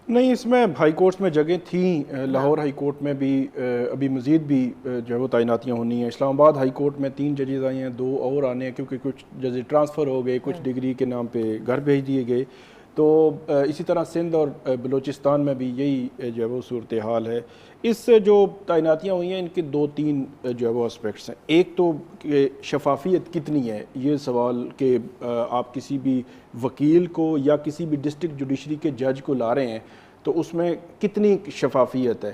نہیں، اس میں high courts میں جگہ تھیں، لاہور ہائی کورٹ میں بھی ابھی مزید بھی جو ہے وہ تعیناتیاں ہونی ہیں. اسلام آباد ہائی کورٹ میں 3 ججز آئے ہیں، 2 اور آنے ہیں کیونکہ کچھ ججز ٹرانسفر ہو گئے، کچھ ڈگری کے نام پہ گھر بھیج دیے گئے. تو اسی طرح سندھ اور بلوچستان میں بھی یہی جو ہے وہ صورتحال ہے. اس جو تعیناتیاں ہوئی ہیں ان کے 2-3 جو ہے وہ اسپیکٹس ہیں. ایک تو کہ شفافیت کتنی ہے، یہ سوال کہ آپ کسی بھی وکیل کو یا کسی بھی ڈسٹرکٹ جوڈیشری کے جج کو لا رہے ہیں تو اس میں کتنی شفافیت ہے.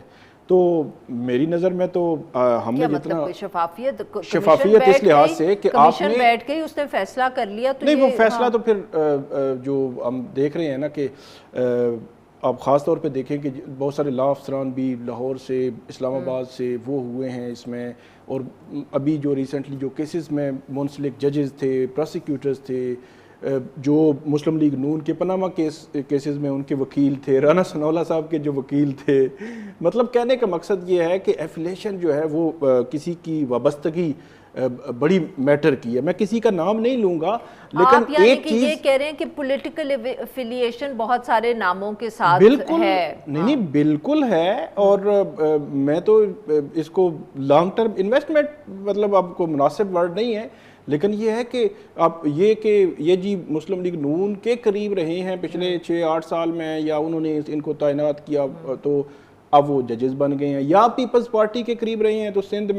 تو میری نظر میں تو ہم نے کیا جتنا مطلب شفافیت؟ کمیشن شفافیت اس بیٹھ لحاظ گئی، سے کہ آپ کمیشن نے بیٹھ گئی، اس نے فیصلہ کر لیا تو نہیں، وہ یہ فیصلہ ہاں تو پھر جو ہم دیکھ رہے ہیں نا کہ آپ خاص طور پہ دیکھیں کہ بہت سارے لا افسران بھی لاہور سے، اسلام آباد سے وہ ہوئے ہیں اس میں. اور ابھی جو ریسنٹلی جو کیسز میں منسلک ججز تھے، پروسیکیوٹرز تھے، جو مسلم لیگ نون کے پاناما کیسز میں ان کے وکیل تھے، رانا ثناءاللہ صاحب کے جو وکیل تھے. مطلب کہنے کا مقصد یہ ہے کہ ایفیلیشن جو ہے وہ کسی کی وابستگی بڑی میٹر کی ہے. میں کسی کا نام نہیں لوں گا لیکن آپ یعنی ایک کہ یہ چیز کہہ رہے ہیں کہ پولیٹیکل افیلیشن بہت سارے ناموں کے ساتھ بالکل ہے. نہیں ہاں نہیں بالکل ہے. اور میں تو اس کو لانگ ٹرم انویسٹمنٹ مطلب آپ کو مناسب ورڈ نہیں ہے، لیکن یہ ہے کہ آپ یہ کہ یہ جی مسلم لیگ نون کے قریب رہے ہیں پچھلے 6-8 سال میں، یا انہوں نے ان کو تعینات کیا تو اب وہ ججز بن گئے ہیں، یا پیپلز پارٹی کے قریب رہے ہیں تو سندھ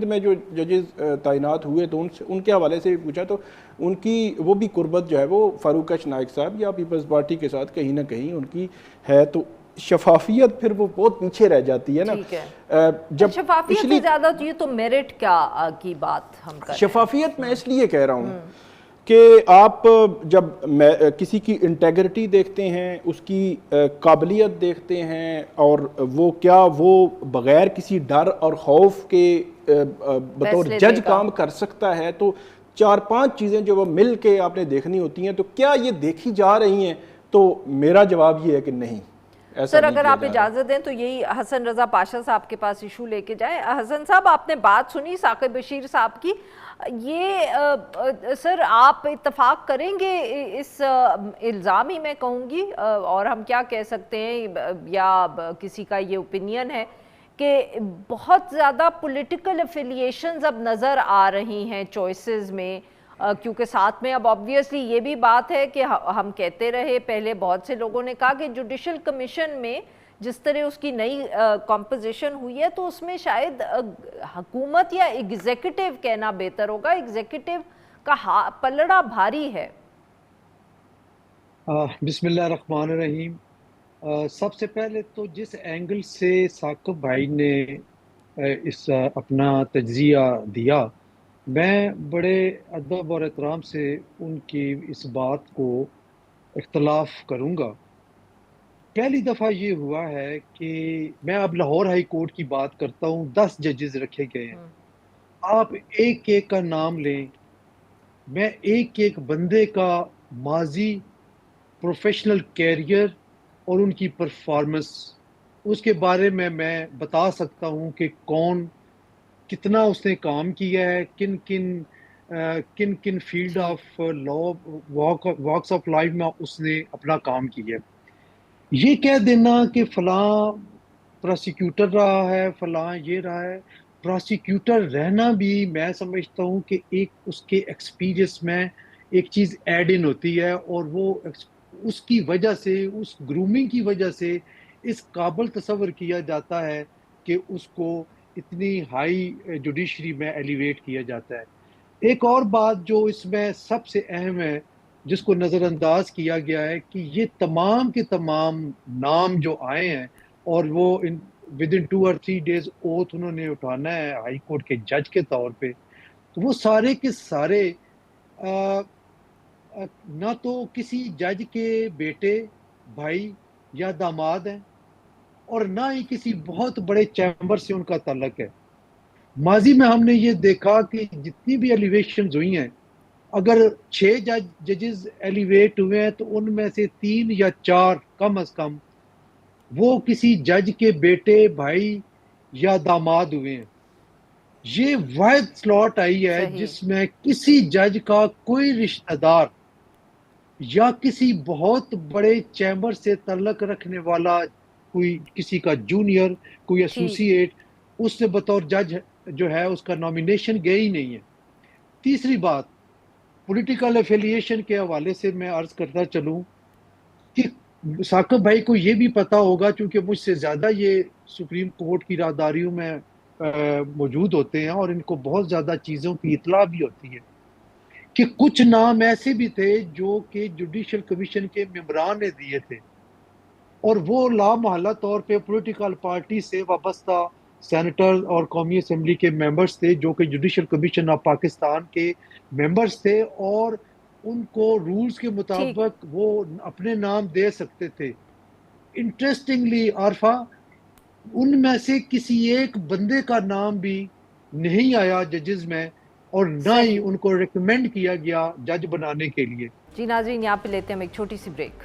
میں جو ججز تعینات ہوئے تو ان کے حوالے سے بھی پوچھا تو ان کی وہ بھی قربت جو ہے وہ فاروق اچ نائک صاحب یا پیپلز پارٹی کے ساتھ کہیں نہ کہیں ان کی ہے. تو شفافیت پھر وہ بہت پیچھے رہ جاتی ہے نا. ٹھیک ہے. جب شفافیت پچھلی سے زیادہ یہ تو میرٹ کیا کی بات ہم کر رہے شفافیت میں ہیں. اس لیے کہہ رہا ہوں کہ آپ جب کسی کی انٹیگریٹی دیکھتے ہیں، اس کی قابلیت دیکھتے ہیں، اور وہ بغیر کسی ڈر اور خوف کے بطور فیصلے دے جج گا. کام کر سکتا ہے، تو 4-5 چیزیں جو وہ مل کے آپ نے دیکھنی ہوتی ہیں. تو کیا یہ دیکھی جا رہی ہیں؟ تو میرا جواب یہ ہے کہ نہیں، ایسا سر نہیں اگر کیا آپ جا رہا. اجازت دیں تو یہی حسن رضا پاشا صاحب کے پاس ایشو لے کے جائیں. حسن صاحب، آپ نے بات سنی ثاقب بشیر صاحب کی. یہ سر آپ اتفاق کریں گے اس الزام ہی میں کہوں گی، اور ہم کیا کہہ سکتے ہیں، یا کسی کا یہ اوپینین ہے کہ بہت زیادہ پولیٹیکل افیلیشنز اب نظر آ رہی ہیں چوائسز میں، کیونکہ ساتھ میں اب آبویسلی یہ بھی بات ہے کہ ہم کہتے رہے، پہلے بہت سے لوگوں نے کہا کہ جوڈیشل کمیشن میں جس طرح اس کی نئی کمپوزیشن ہوئی ہے تو اس میں شاید حکومت یا ایگزیکٹو کہنا بہتر ہوگا، ایگزیکٹو کا پلڑا بھاری ہے. بسم اللہ الرحمن الرحیم. سب سے پہلے تو جس اینگل سے ثاقب بھائی نے اس اپنا تجزیہ دیا، میں بڑے ادب اور احترام سے ان کی اس بات کو اختلاف کروں گا. پہلی دفعہ یہ ہوا ہے کہ میں اب لاہور ہائی کورٹ کی بات کرتا ہوں، 10 ججز رکھے گئے ہیں. آپ ایک ایک کا نام لیں، میں ایک ایک بندے کا ماضی، پروفیشنل کیریئر اور ان کی پرفارمنس، اس کے بارے میں بتا سکتا ہوں کہ کون کتنا اس نے کام کیا ہے، کن کن field of law, walks of life میں اس نے اپنا کام کیا ہے. یہ کہہ دینا کہ فلاں پروسیکیوٹر رہا ہے، فلاں یہ رہا ہے، پروسیکیوٹر رہنا بھی میں سمجھتا ہوں کہ ایک اس کے ایکسپیرینس میں ایک چیز ایڈ ان ہوتی ہے، اور وہ اس کی وجہ سے، اس گرومنگ کی وجہ سے اس قابل تصور کیا جاتا ہے کہ اس کو اتنی ہائی جوڈیشری میں ایلیویٹ کیا جاتا ہے. ایک اور بات جو اس میں سب سے اہم ہے، جس کو نظر انداز کیا گیا ہے، کہ یہ تمام کے تمام نام جو آئے ہیں اور وہ ودن 2 اور 3 days اوتھ انہوں نے اٹھانا ہے ہائی کورٹ کے جج کے طور پہ، تو وہ سارے کے سارے نہ تو کسی جج کے بیٹے، بھائی یا داماد ہیں، اور نہ ہی کسی بہت بڑے چیمبر سے ان کا تعلق ہے. ماضی میں ہم نے یہ دیکھا کہ جتنی بھی ایلیویشنز ہوئی ہیں، اگر 6 ججز ایلیویٹ ہوئے ہیں تو ان میں سے 3 یا 4 کم از کم وہ کسی جج کے بیٹے، بھائی یا داماد ہوئے ہیں. یہ واحد سلاٹ آئی ہے صحیح. جس میں کسی جج کا کوئی رشتہ دار یا کسی بہت بڑے چیمبر سے تعلق رکھنے والا کوئی کسی کا جونیئر کوئی ایسوسیٹ اس سے بطور جج جو ہے اس کا نامینیشن گیا ہی نہیں ہے. تیسری بات پولیٹیکل ایفیلیشن کے حوالے سے میں عرض کرتا چلوں کہ ثاقب بھائی کو یہ بھی پتا ہوگا چونکہ مجھ سے زیادہ یہ سپریم کورٹ کی راہداریوں میں موجود ہوتے ہیں اور ان کو بہت زیادہ چیزوں کی اطلاع بھی ہوتی ہے کہ کچھ نام ایسے بھی تھے جو کہ جوڈیشل کمیشن کے ممبران نے دیے تھے اور وہ لامحالہ طور پہ پولیٹیکل پارٹی سے وابستہ سینیٹر اور قومی اسمبلی کے ممبرز تھے جو کہ جوڈیشل کمیشن آف پاکستان کے ممبرز تھے اور ان کو رولز کے مطابق وہ اپنے نام دے سکتے تھے. انٹرسٹنگلی عارفہ ان میں سے کسی ایک بندے کا نام بھی نہیں آیا ججز میں اور نہ ہی ان کو ریکمینڈ کیا گیا جج بنانے کے لیے. جی ناظرین یہاں پہ لیتے ہیں ہم ایک چھوٹی سی بریک.